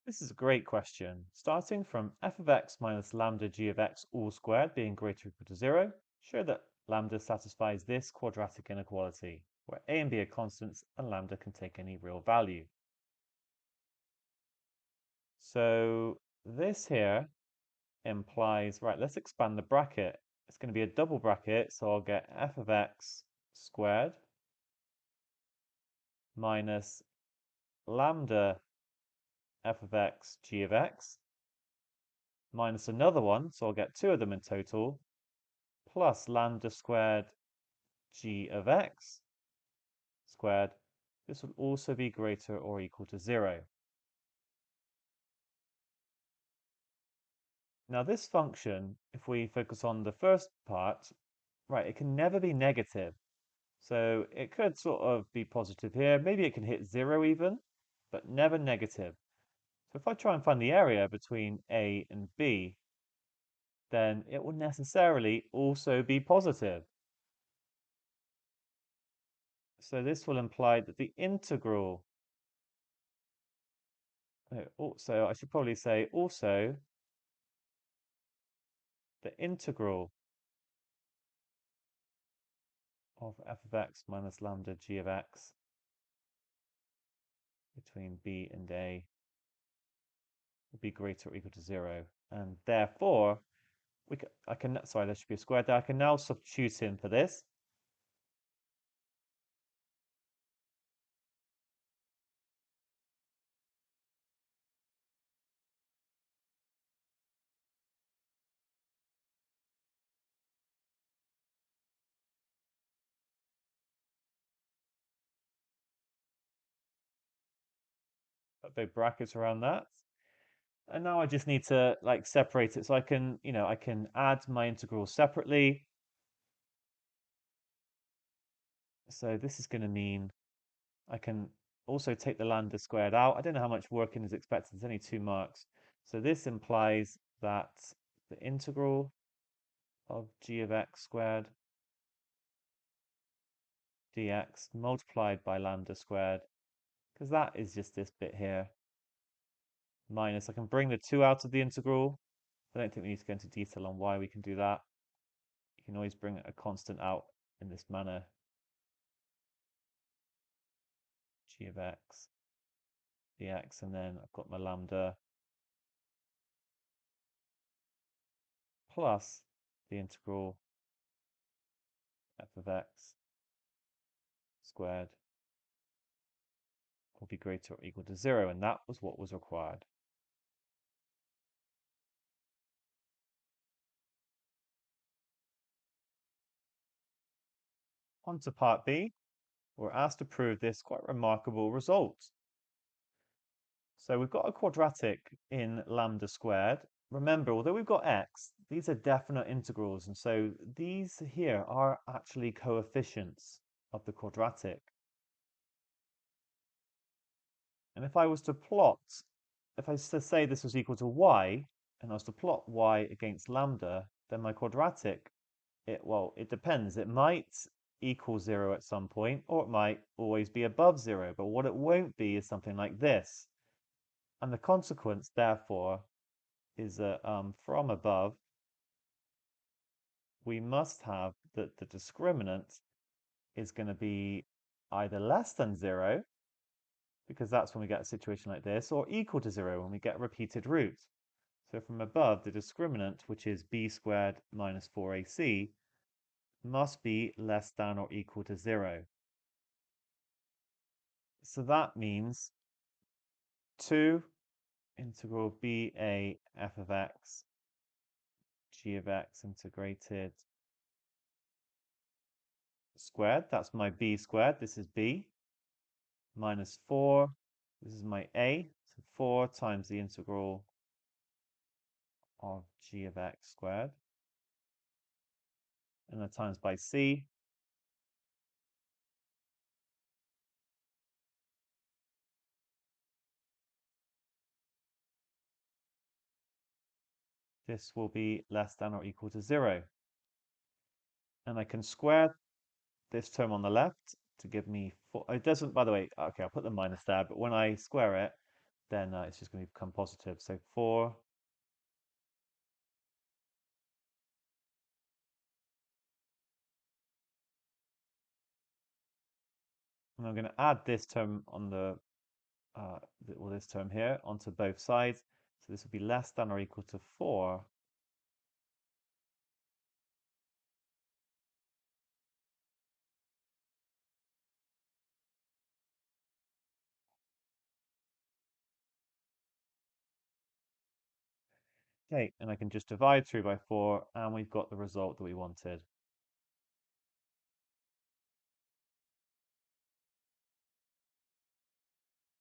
This is a great question. Starting from f of x minus lambda g of x all squared being greater or equal to 0, show that lambda satisfies this quadratic inequality, where a and b are constants and lambda can take any real value. So this here implies, right, let's expand the bracket. It's going to be a double bracket, so I'll get f of x squared minus lambda f of x g of x minus another one, so I'll get two of them in total, plus lambda squared g of x squared. This will also be greater or equal to 0. Now this function, if we focus on the first part, right, it can never be negative. So it could sort of be positive here. Maybe it can hit 0 even, but never negative. So if I try and find the area between A and B, then it will necessarily also be positive. So this will imply that the integral, also, I should probably say also the integral of f of x minus lambda g of x between b and a will be greater or equal to 0. And therefore, sorry, there should be a square there. I can now substitute in for this. Put big brackets around that. And now I just need to like separate it so I can, I can add my integrals separately. So this is going to mean I can also take the lambda squared out. I don't know how much working is expected. It's only 2 marks. So this implies that the integral of g of x squared dx multiplied by lambda squared, because that is just this bit here, minus, I can bring the 2 out of the integral. I don't think we need to go into detail on why we can do that. You can always bring a constant out in this manner. G of x dx, and then I've got my lambda plus the integral f of x squared will be greater or equal to 0, and that was what was required. On to part B. We're asked to prove this quite remarkable result. So we've got a quadratic in lambda squared. Remember, although we've got x, these are definite integrals, and so these here are actually coefficients of the quadratic. And if I was to plot, if I was to say this was equal to y, and I was to plot y against lambda, then my quadratic, it depends. It might equal 0 at some point, or it might always be above 0, but what it won't be is something like this. And the consequence, therefore, is that from above, we must have that the discriminant is going to be either less than 0, because that's when we get a situation like this, or equal to 0 when we get a repeated root. So from above, the discriminant, which is b squared minus 4ac, must be less than or equal to 0. So that means 2 integral ba f of x g of x integrated squared. That's my b squared. This is b. Minus 4. This is my a. So 4 times the integral of g of x squared. And then times by c. This will be less than or equal to 0. And I can square this term on the left to give me 4. It doesn't, by the way, okay, I'll put the minus there, but when I square it, then it's just going to become positive. So 4, and I'm going to add this term on this term here onto both sides. So this will be less than or equal to 4. Okay, and I can just divide through by 4, and we've got the result that we wanted.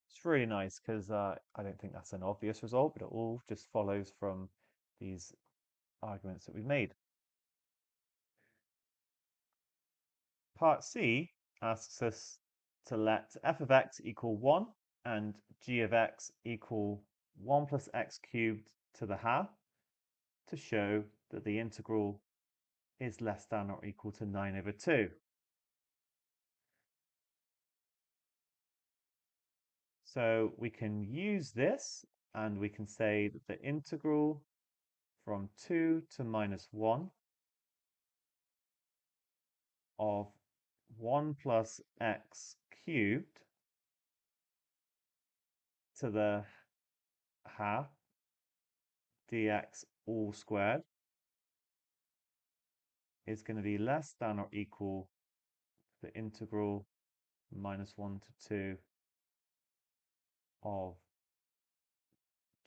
It's really nice because I don't think that's an obvious result, but it all just follows from these arguments that we've made. Part C asks us to let f of x equal 1 and g of x equal 1 plus x cubed to the half to show that the integral is less than or equal to 9 over 2. So we can use this and we can say that the integral from 2 to minus 1 of 1 plus x cubed to the half dx all squared is going to be less than or equal to the integral minus 1 to 2 of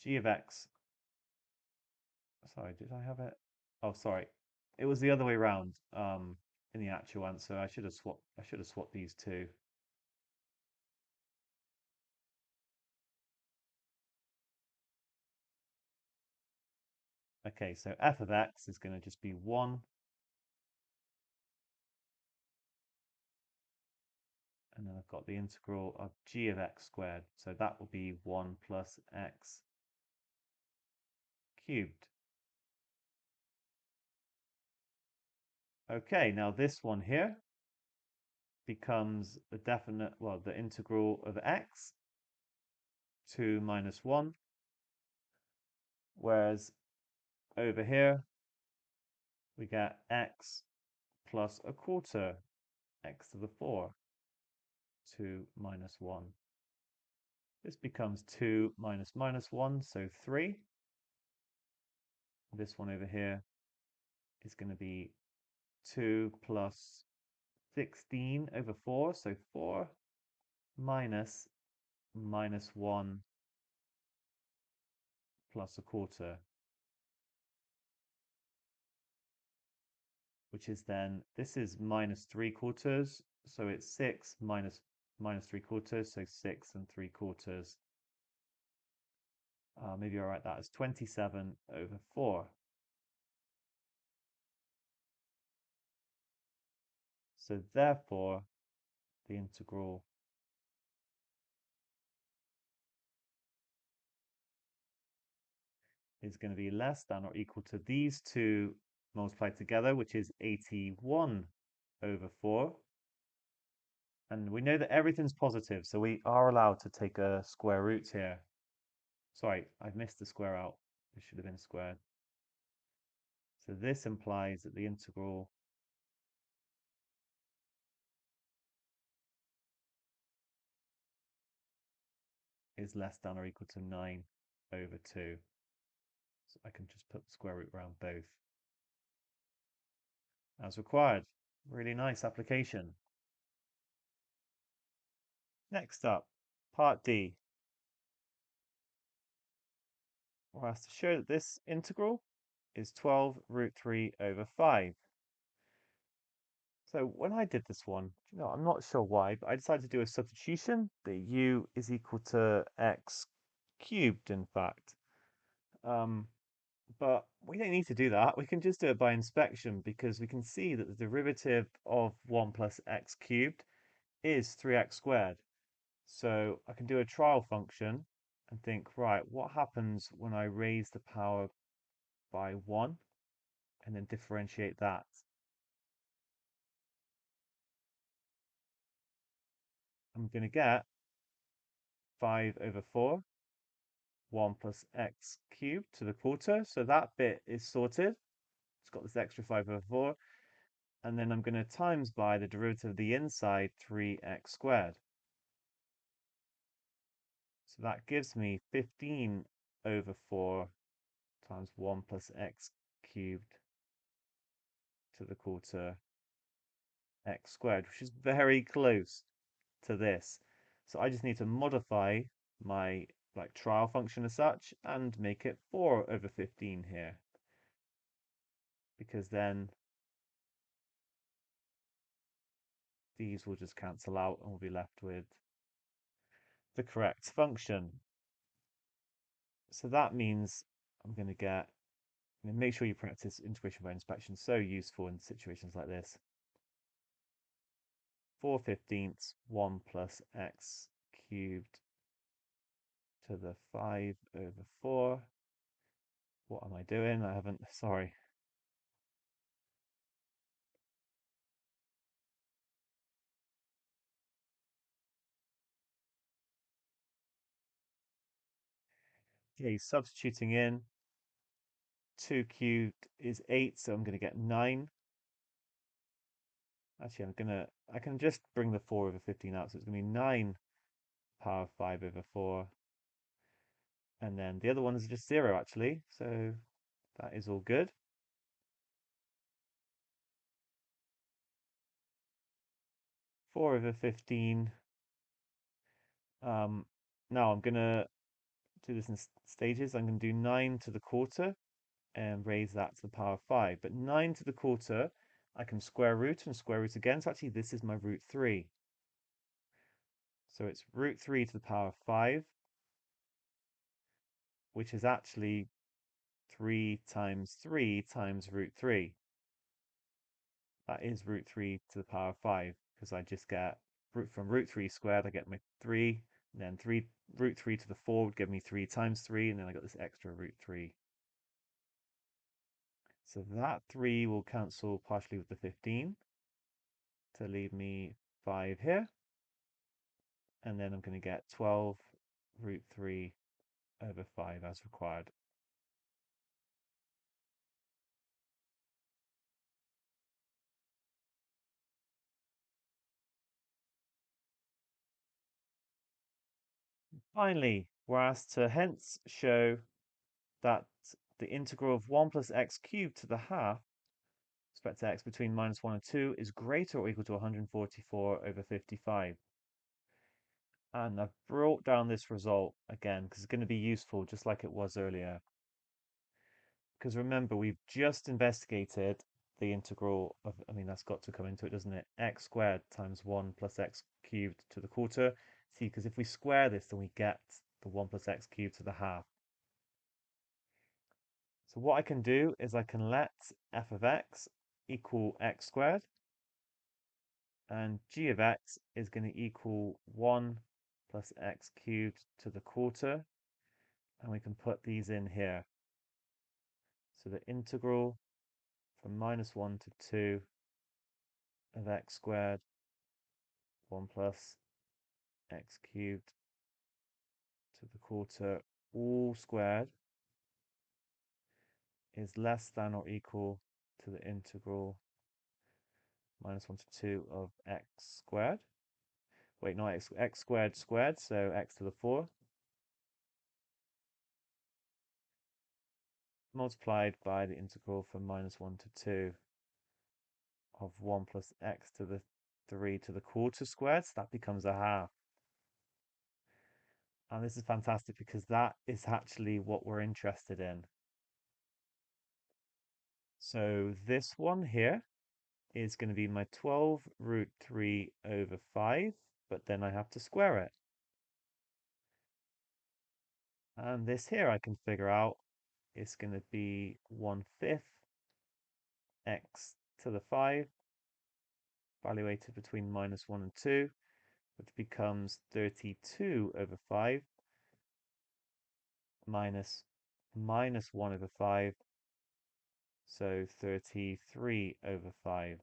g of x. Sorry, did I have it? Oh, sorry. It was the other way around in the actual answer. I should have swapped these two. Okay, so f of x is going to just be 1, and then I've got the integral of g of x squared. So that will be 1 plus x cubed. Okay, now this one here becomes the integral of x to minus 1, whereas over here we get x plus a quarter, x to the 4, to minus 1. This becomes 2 minus minus 1, so 3. This one over here is going to be 2 plus 16 over 4, so 4 minus minus 1 plus a quarter, which is then, this is minus 3/4, so it's 6 minus minus 3/4, so 6 3/4. Maybe I'll write that as 27 over 4. So therefore, the integral is going to be less than or equal to these two multiplied together, which is 81 over 4. And we know that everything's positive, so we are allowed to take a square root here. Sorry, I've missed the square out. This should have been squared. So this implies that the integral is less than or equal to 9 over 2. So I can just put the square root around both as required. Really nice application. Next up, part D. We're asked to show that this integral is 12 root 3 over 5. So when I did this one, I'm not sure why, but I decided to do a substitution that u is equal to x cubed, in fact. But we don't need to do that. We can just do it by inspection because we can see that the derivative of 1 plus x cubed is 3x squared. So I can do a trial function and think, right, what happens when I raise the power by 1 and then differentiate that? I'm going to get 5 over 4, 1 plus x cubed to the quarter. So that bit is sorted. It's got this extra 5 over 4. And then I'm going to times by the derivative of the inside, 3x squared. So that gives me 15 over 4 times 1 plus x cubed to the quarter x squared, which is very close to this. So I just need to modify my trial function as such and make it 4 over 15 here, because then these will just cancel out and we'll be left with the correct function. So that means I'm going to get, make sure you practice integration by inspection, so useful in situations like this. 4/15, 1 plus x cubed to the 5 over 4. What am I doing? I haven't, sorry. Okay, substituting in, 2 cubed is 8, so I'm going to get 9. Actually, I can just bring the 4 over 15 out, so it's going to be 9 power 5 over 4. And then the other one is just 0, actually, so that is all good. Four over 15. Now I'm going to do this in stages. I'm going to do 9 to the quarter and raise that to the power of 5. But 9 to the quarter, I can square root and square root again. So actually, this is my root 3. So it's root 3 to the power of 5, which is actually 3 times 3 times root 3. That is root 3 to the power of 5, because I just get from root 3 squared, I get my 3, and then root 3 to the 4 would give me 3 times 3, and then I got this extra root 3. So that 3 will cancel partially with the 15 to leave me 5 here. And then I'm going to get 12 root 3 over 5 as required. Finally, we're asked to hence show that the integral of 1 plus x cubed to the half respect to x between minus 1 and 2 is greater or equal to 144 over 55. And I've brought down this result again because it's going to be useful just like it was earlier. Because remember, we've just investigated the integral of, that's got to come into it, doesn't it? X squared times 1 plus x cubed to the quarter. See, because if we square this, then we get the 1 plus x cubed to the half. So what I can do is I can let f of x equal x squared, and g of x is going to equal 1 plus x cubed to the quarter, and we can put these in here. So the integral from minus 1 to 2 of x squared, 1 plus x cubed to the quarter, all squared, is less than or equal to the integral minus 1 to 2 of x squared. Wait, not x squared squared, so x to the 4, multiplied by the integral from minus 1 to 2 of 1 plus x to the 3 to the quarter squared. So that becomes a half. And this is fantastic because that is actually what we're interested in. So this one here is going to be my 12 root 3 over 5, but then I have to square it. And this here I can figure out is going to be 1/5 x to the 5, evaluated between minus 1 and 2, which becomes 32 over 5 minus 1 over 5, so 33 over 5.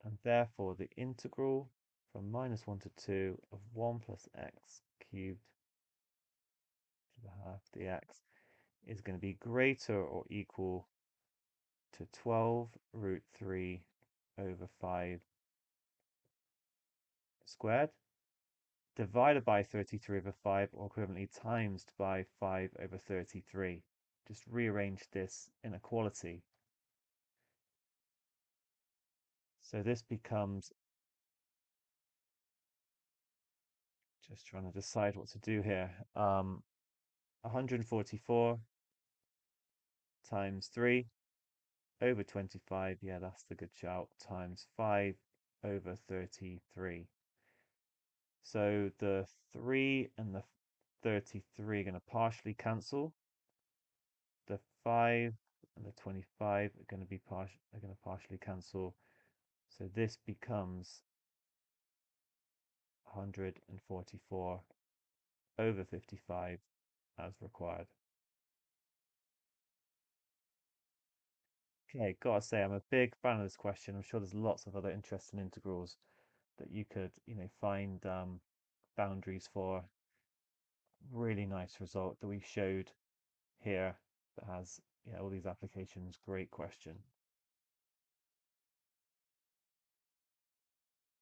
And therefore the integral from -1 to 2 of 1 plus x cubed to the half dx is going to be greater or equal to 12 root 3 over 5 squared divided by 33 over 5, or equivalently times by 5 over 33. Just rearrange this inequality. So this becomes, just trying to decide what to do here, 144 times 3 over 25, yeah, that's the good shout, times 5 over 33. So the 3 and the 33 are going to partially cancel. The 5 and the 25 are going to partially cancel. So this becomes 144 over 55 as required. Okay, gotta say, I'm a big fan of this question. I'm sure there's lots of other interesting integrals that you could, find boundaries for. Really nice result that we showed here that has, all these applications. Great question.